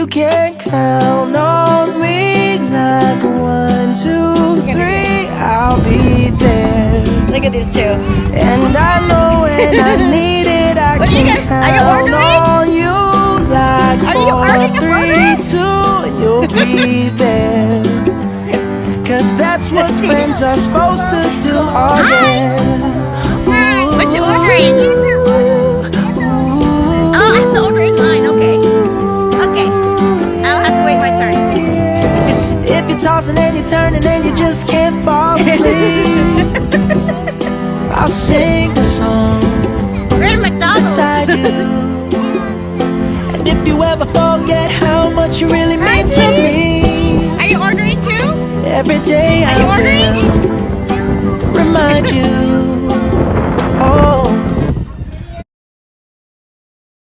You can count on me like 1, 2, 3. I'll be there. Look at these two. And I know when I need it, I What are you can guys- are you count ordering? on you like Are you 4, ordering a 3, 2. And you'll be there. Cause that's what Let's see. friends are supposed to do. Oh yeah. What you ordering? Oh, I have to order in line. Okay. Okay. I'll have to wait my turn. If you're tossing and you're turning and you just can't fall asleep, I'll sing a song We're in McDonald's. beside you. And if you ever forget how much you really mean to me, Are you ordering too? every day Are you I ordering? will remind you